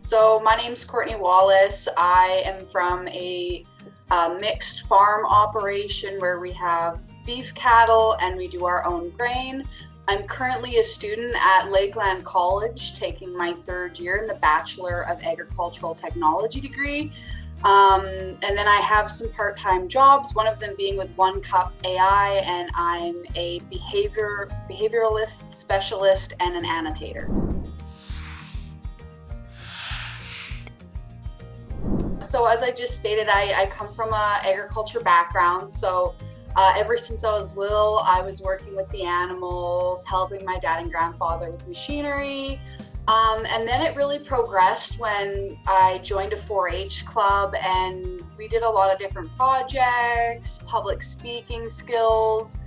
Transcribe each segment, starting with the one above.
So my name's Courtney Wallace. I am from a mixed farm operation where we have beef cattle and we do our own grain. I'm currently a student at Lakeland College, taking my third year in the Bachelor of Agricultural Technology degree. And then I have some part-time jobs, one of them being with One Cup AI, and I'm a behavioralist specialist and an annotator. So as I just stated, I come from an agriculture background. So ever since I was little, I was working with the animals, helping my dad and grandfather with machinery. And then it really progressed when I joined a 4-H club, and we did a lot of different projects, public speaking skills,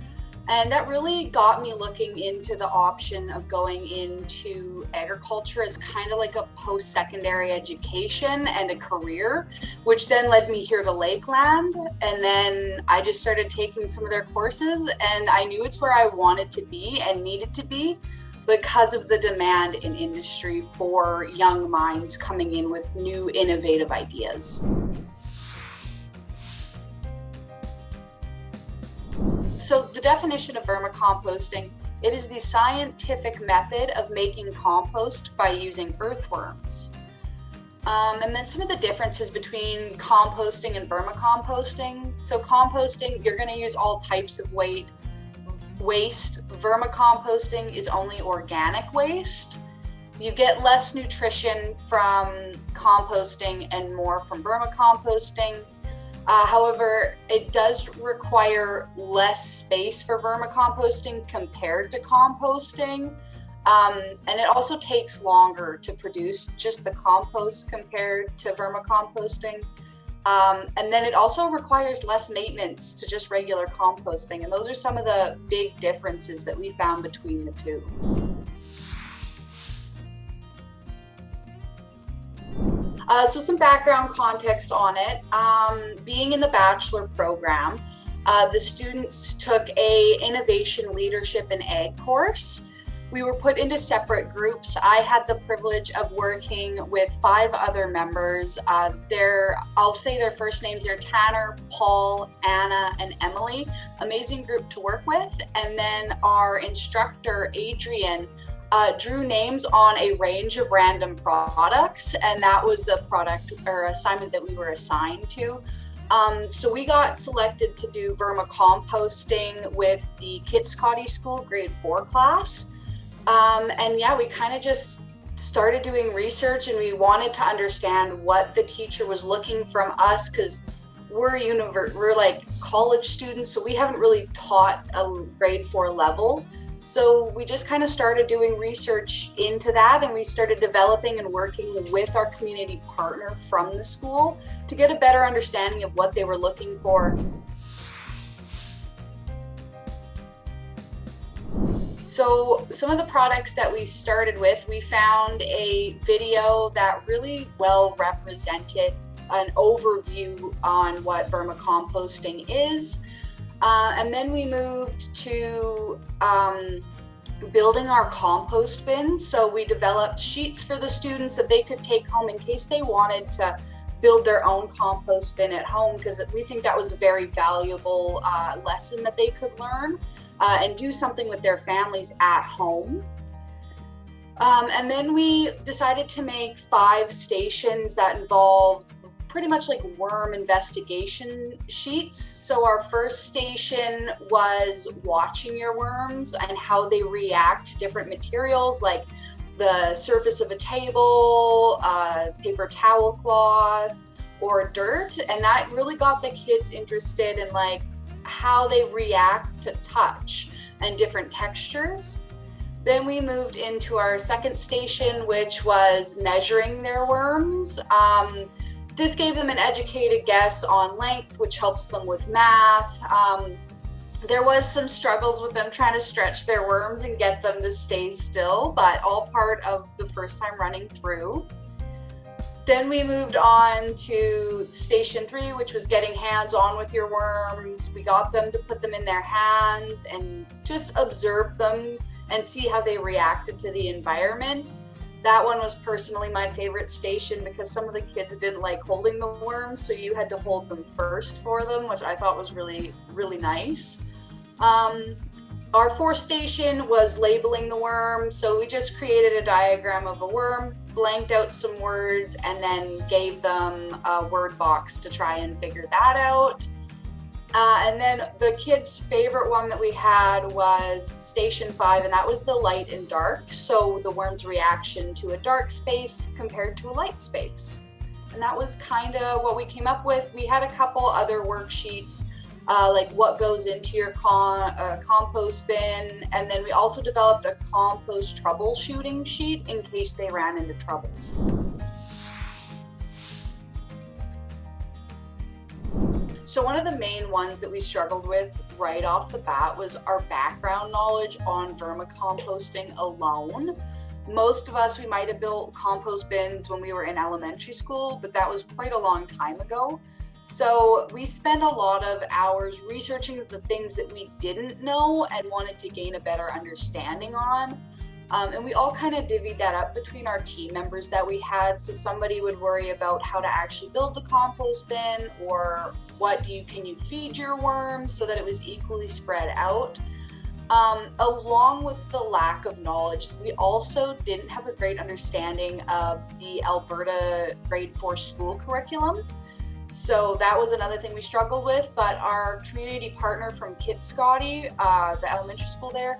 and that really got me looking into the option of going into agriculture as kind of like a post-secondary education and a career, which then led me here to Lakeland. And then I just started taking some of their courses, and I knew it's where I wanted to be and needed to be, because of the demand in industry for young minds coming in with new innovative ideas. So the definition of vermicomposting, it is the scientific method of making compost by using earthworms. And then some of the differences between composting and vermicomposting. So composting, you're going to use all types of waste. Vermicomposting is only organic waste. You get less nutrition from composting and more from vermicomposting. However, it does require less space for vermicomposting compared to composting. And it also takes longer to produce just the compost compared to vermicomposting. And then it also requires less maintenance to just regular composting. And those are some of the big differences that we found between the two. So some background context on it. Being in the bachelor program, the students took a innovation leadership in ag course. We were put into separate groups. I had the privilege of working with 5 other members. I'll say their first names. They're Tanner, Paul, Anna, and Emily. Amazing group to work with. And then our instructor, Adrian, drew names on a range of random products, and that was the product or assignment that we were assigned to. So we got selected to do vermicomposting with the Kit Scotty School grade 4 class. And yeah, we kind of just started doing research, and we wanted to understand what the teacher was looking from us, because we're like college students, so we haven't really taught a grade 4 level. So we just kind of started doing research into that, and we started developing and working with our community partner from the school to get a better understanding of what they were looking for. So some of the products that we started with, we found a video that really well represented an overview on what vermicomposting is. And then we moved to building our compost bins. So we developed sheets for the students that they could take home in case they wanted to build their own compost bin at home, because we think that was a very valuable lesson that they could learn and do something with their families at home. And then we decided to make 5 stations that involved pretty much like worm investigation sheets. So our first station was watching your worms and how they react to different materials, like the surface of a table, paper towel cloth, or dirt. And that really got the kids interested in like how they react to touch and different textures. Then we moved into our second station, which was measuring their worms. This gave them an educated guess on length, which helps them with math. There was some struggles with them trying to stretch their worms and get them to stay still, but all part of the first time running through. Then we moved on to station 3, which was getting hands-on with your worms. We got them to put them in their hands and just observe them and see how they reacted to the environment. That one was personally my favorite station because some of the kids didn't like holding the worms, so you had to hold them first for them, which I thought was really, really nice. Our fourth station was labeling the worm, so we just created a diagram of a worm, blanked out some words, and then gave them a word box to try and figure that out. And then the kids' favorite one that we had was Station 5, and that was the light and dark. So the worm's reaction to a dark space compared to a light space. And that was kind of what we came up with. We had a couple other worksheets, like what goes into your compost bin. And then we also developed a compost troubleshooting sheet in case they ran into troubles. So one of the main ones that we struggled with right off the bat was our background knowledge on vermicomposting alone. Most of us, we might have built compost bins when we were in elementary school, but that was quite a long time ago. So we spent a lot of hours researching the things that we didn't know and wanted to gain a better understanding on. And we all kind of divvied that up between our team members that we had. So somebody would worry about how to actually build the compost bin, or can you feed your worms, so that it was equally spread out. Along with the lack of knowledge, we also didn't have a great understanding of the Alberta grade 4 school curriculum. So that was another thing we struggled with, but our community partner from Kit Scotty, the elementary school there,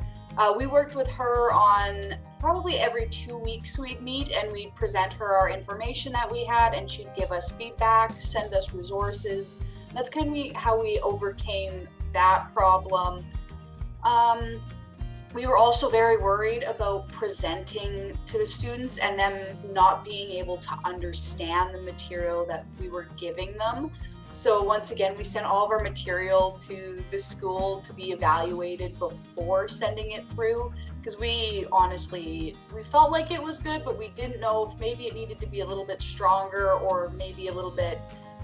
we worked with her on probably every 2 weeks we'd meet, and we'd present her our information that we had, and she'd give us feedback, send us resources. That's kind of how we overcame that problem. We were also very worried about presenting to the students and them not being able to understand the material that we were giving them. So once again, we sent all of our material to the school to be evaluated before sending it through, because we felt like it was good, but we didn't know if maybe it needed to be a little bit stronger or maybe a little bit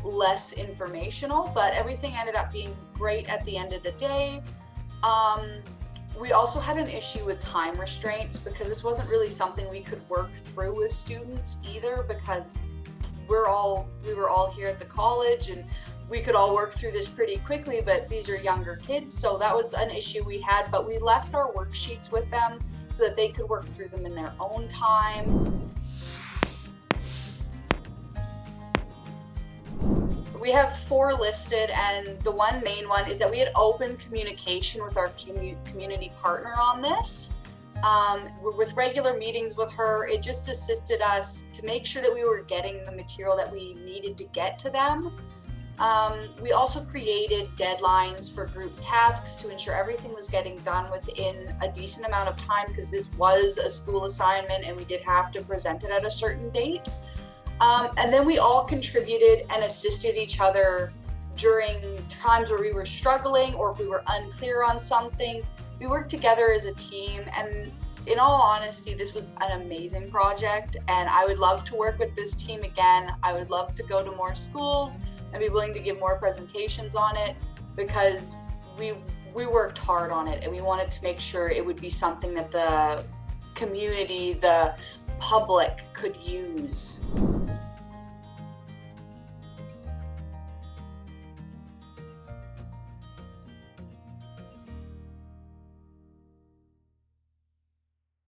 less informational, but everything ended up being great at the end of the day. We also had an issue with time restraints because this wasn't really something we could work through with students either, because we were all here at the college and we could all work through this pretty quickly, but these are younger kids, so that was an issue we had. But we left our worksheets with them so that they could work through them in their own time. We have 4 listed, and the one main one is that we had open communication with our community partner on this. With regular meetings with her, it just assisted us to make sure that we were getting the material that we needed to get to them. We also created deadlines for group tasks to ensure everything was getting done within a decent amount of time, because this was a school assignment and we did have to present it at a certain date. And then we all contributed and assisted each other during times where we were struggling or if we were unclear on something. We worked together as a team, and in all honesty, this was an amazing project, and I would love to work with this team again. I would love to go to more schools and be willing to give more presentations on it, because we worked hard on it and we wanted to make sure it would be something that the community, the public could use.